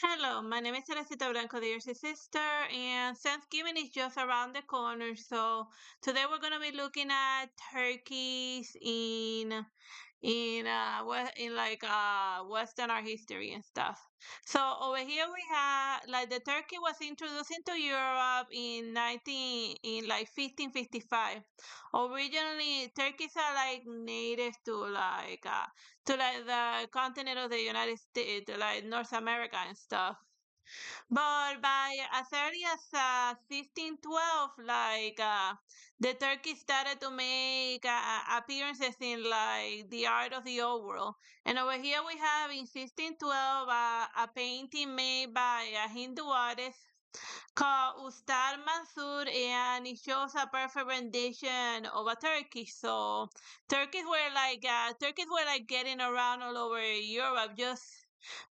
Hello, my name is Teresita Blanco, the Artsy sister, and Thanksgiving is just around the corner. So today we're gonna be looking at turkeys in like Western art history and stuff. So over here we have like the turkey was introduced into Europe in like 1555. Originally, turkeys are like native to like the continent of the United States, to like North America and stuff. But by as early as 1512, the Turkish started to make appearances in like the art of the old world. And over here we have in 1612 a painting made by a Hindu artist called Ustad Mansur, and it shows a perfect rendition of a turkey. So turkeys were like getting around all over Europe, just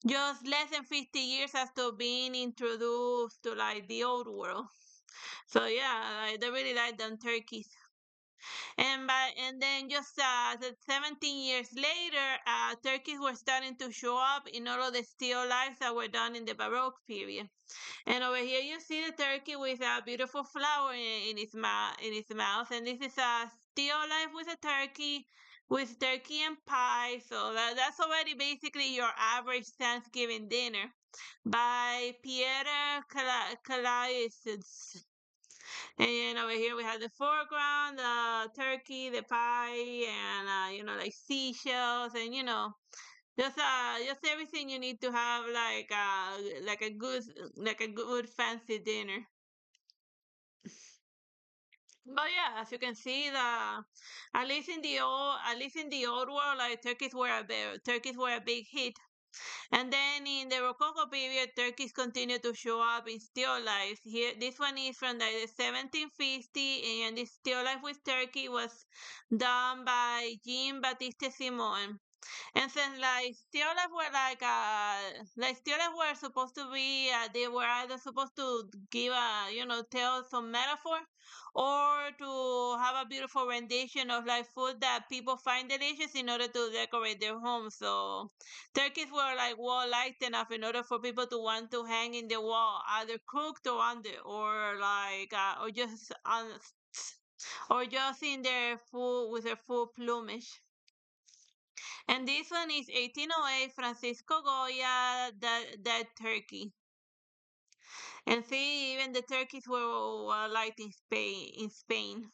less than 50 years after being introduced to like the old world. So yeah, like, they really like them turkeys. And then just 17 years later, turkeys were starting to show up in all of the still lifes that were done in the Baroque period. And over here you see the turkey with a beautiful flower in its mouth, and this is a still life with a turkey, with turkey and pie. So that's already basically your average Thanksgiving dinner by Pierre Calais. And over here we have the foreground, the turkey, the pie, and like seashells, and just everything you need to have like a good fancy dinner. But yeah, as you can see, the at least in the old world, like turkeys were a big hit. And then in the Rococo period, turkeys continued to show up in still lifes. Here, this one is from the 1750, and this still life with turkey was done by Jean Baptiste Simon. And since like still life were supposed to be, they were either supposed to give tell some metaphor, or to have a beautiful rendition of like food that people find delicious in order to decorate their homes. So turkeys were like well liked enough in order for people to want to hang in the wall, either cooked or under, or just in their full with their full plumage. And this one is 1808 Francisco Goya, that turkey. And see, even the turkeys were liked in Spain.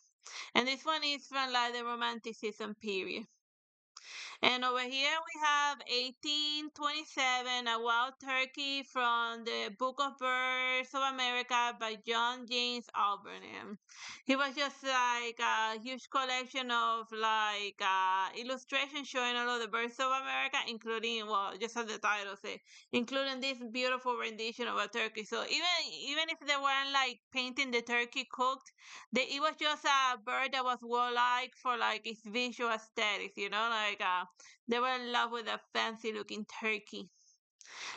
And this one is from like the Romanticism period. And over here we have 1827, a wild turkey from the Book of Birds of America by John James Albarn. He was just like a huge collection of illustrations showing all of the birds of America, including, well, just as the title says, including this beautiful rendition of a turkey. So even if they weren't like painting the turkey cooked, it was just a bird that was well liked for like its visual aesthetics, they were in love with a fancy looking turkey.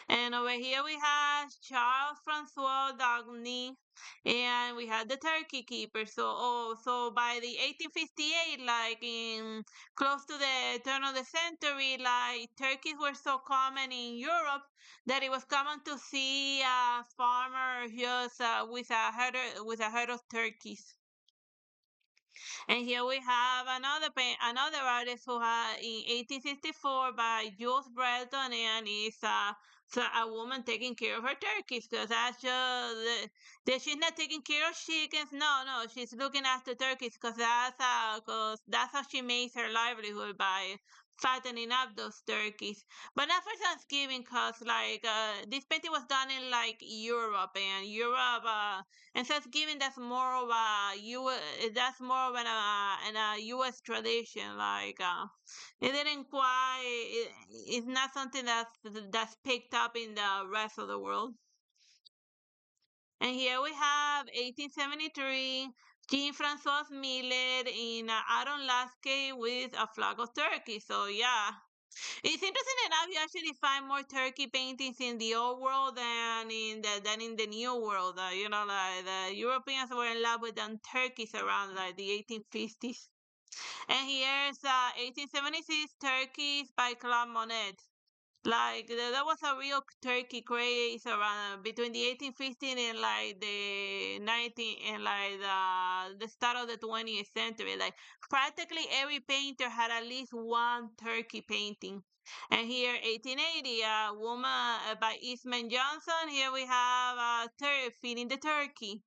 And over here we have Charles Francois Dagny, and we had the turkey keeper. So by the 1858, like in close to the turn of the century, like turkeys were so common in Europe that it was common to see a farmer just with a herd of turkeys. And here we have another artist who had in 1864 by Jules Breton, and is a woman taking care of her turkeys, because that she's not taking care of chickens. No, no, she's looking after turkeys, because that's how she makes her livelihood, by fattening up those turkeys. But not for Thanksgiving, cause this painting was done in like Europe, and Thanksgiving, that's more of an U.S. tradition. It didn't quite. It's not something that's picked up in the rest of the world. And here we have 1873. Jean-Francois Millet in Aaron Lasky with a flag of turkey. So yeah, it's interesting enough. You actually find more turkey paintings in the old world than in the new world. Like the Europeans were in love with them turkeys around like the 1850s. And here's 1876 Turkeys by Claude Monet. There was a real turkey craze around between the 1815 and like the 19 and like the start of the 20th century. Like practically every painter had at least one turkey painting. And here, 1880, a woman by Eastman Johnson. Here we have feeding the turkey.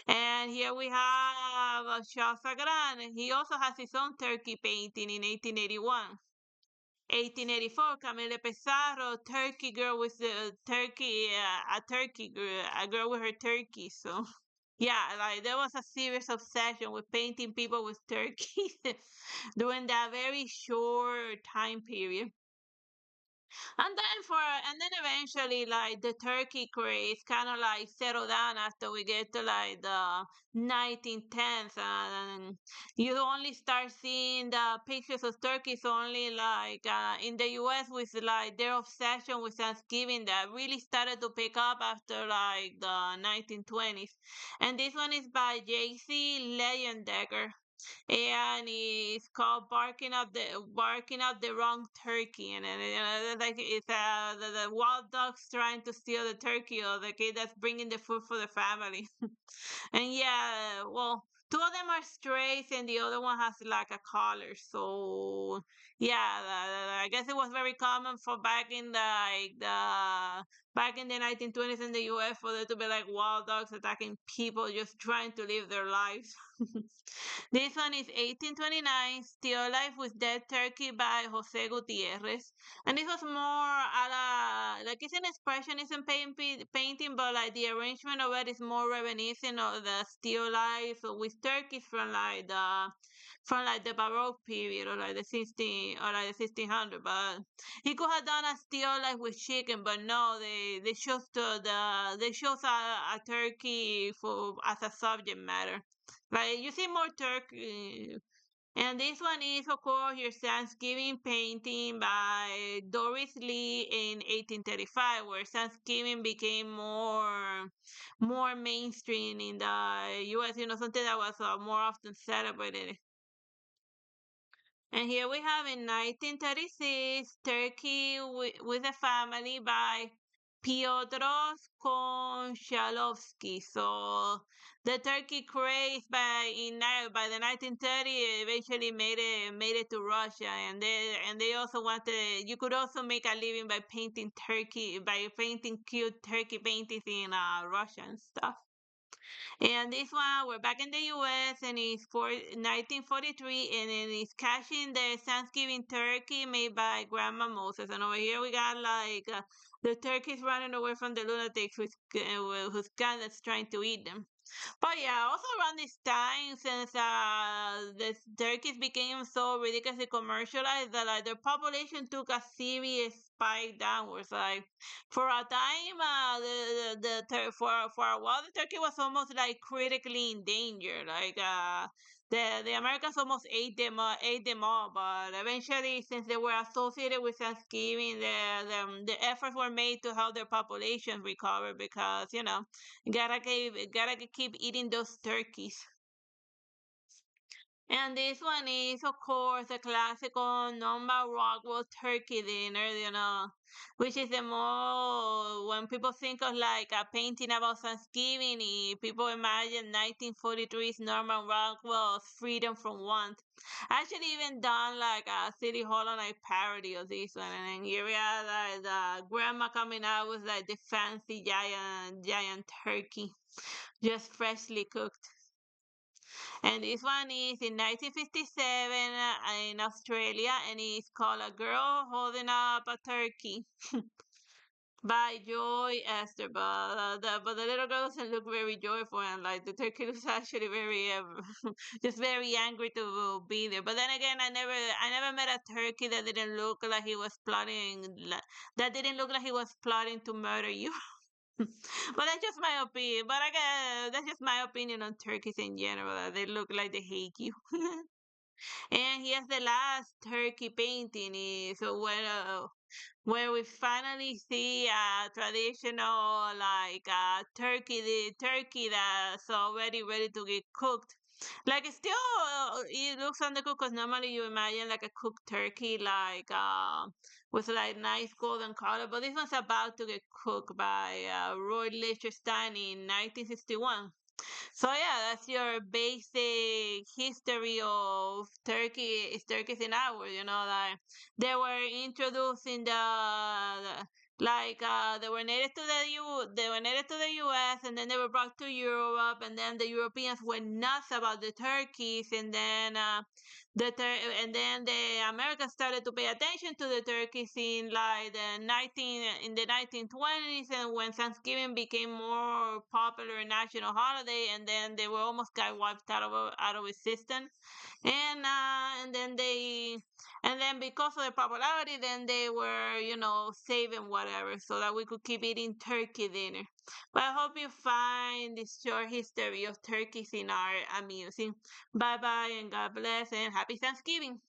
And here we have Charles Sagran. He also has his own turkey painting in 1881. 1884, Camille Pizarro, Turkey girl with the turkey, a turkey girl, a girl with her turkey. So, yeah, like there was a serious obsession with painting people with turkeys during that very short time period. And then eventually like the turkey craze kind of like settled down after we get to like the 1910s, and you only start seeing the pictures of turkeys only like in the US, with like their obsession with Thanksgiving that really started to pick up after like the 1920s. And this one is by JC Leyendecker, and it's called barking up the wrong turkey, and like it's the wild dogs trying to steal the turkey, or the kid that's bringing the food for the family. And yeah, well, two of them are strays and the other one has like a collar. So yeah, I guess it was very common for back in the 1920s in the US for there to be like wild dogs attacking people just trying to live their lives. This one is 1829, Still Life with Dead Turkey by Jose Gutierrez. And this was more like it's an expressionism painting, but like the arrangement of it is more reminiscent of the still life with turkeys from like the Baroque period, or like the 1600. But he could have done a still life with chicken, but no, they chose a turkey for as a subject matter. Like you see more turkey. And this one is, of course, your Thanksgiving painting by Doris Lee in 1835, where Thanksgiving became more mainstream in the U.S. You know, something that was more often celebrated. And here we have in 1936, Turkey with a Family by Piotr Konchalovsky. So the turkey craze by the 1930s eventually made it to Russia, and they also wanted, you could also make a living by painting cute turkey paintings in Russia and stuff. And this one, we're back in the US, and it's for 1943, and it's catching the Thanksgiving turkey made by Grandma Moses. And over here we got like the turkeys running away from the lunatics whose gun that's trying to eat them. But yeah, also around this time, since the turkeys became so ridiculously commercialized, that like their population took a serious spike downwards. Like for a time, for a while, the turkey was almost like critically endangered. Like the Americans almost ate them all. But eventually, since they were associated with Thanksgiving, the efforts were made to help their population recover, because gotta keep eating those turkeys. And this one is, of course, the classical Norman Rockwell turkey dinner, which is the more, when people think of like a painting about Thanksgiving, people imagine 1943's Norman Rockwell's Freedom from Want. I actually even done like a City Hall on Night parody of this one, and then here we have like the grandma coming out with like the fancy giant turkey, just freshly cooked. And this one is in 1957 in Australia, and it's called A Girl Holding Up a Turkey by Joy Esther. But the little girl doesn't look very joyful, and like the turkey looks actually very just very angry to be there. But then again, I never met a turkey that didn't look like he was that didn't look like he was plotting to murder you. But that's just my opinion. But I guess that's just my opinion on turkeys in general. That they look like they hate you. And here's the last turkey painting. Is where we finally see a traditional like turkey, the turkey that's already ready to get cooked. Like it's still, it looks undercooked, because normally you imagine like a cooked turkey, like with like nice golden color. But this one's about to get cooked by Roy Lichtenstein in 1961. So yeah, that's your basic history of Turkey. Is Turkeys in ours, that they were introduced in they were native to they were native to the U.S. and then they were brought to Europe, and then the Europeans went nuts about the turkeys, and then and then the Americans started to pay attention to the turkeys in like the 1920s, and when Thanksgiving became more popular national holiday, and then they were almost got wiped out of existence, and then because of the popularity, then they were saving whatever so that we could keep eating turkey dinner. But I hope you find this short history of turkeys in art amusing. Bye bye and God bless and happy Thanksgiving.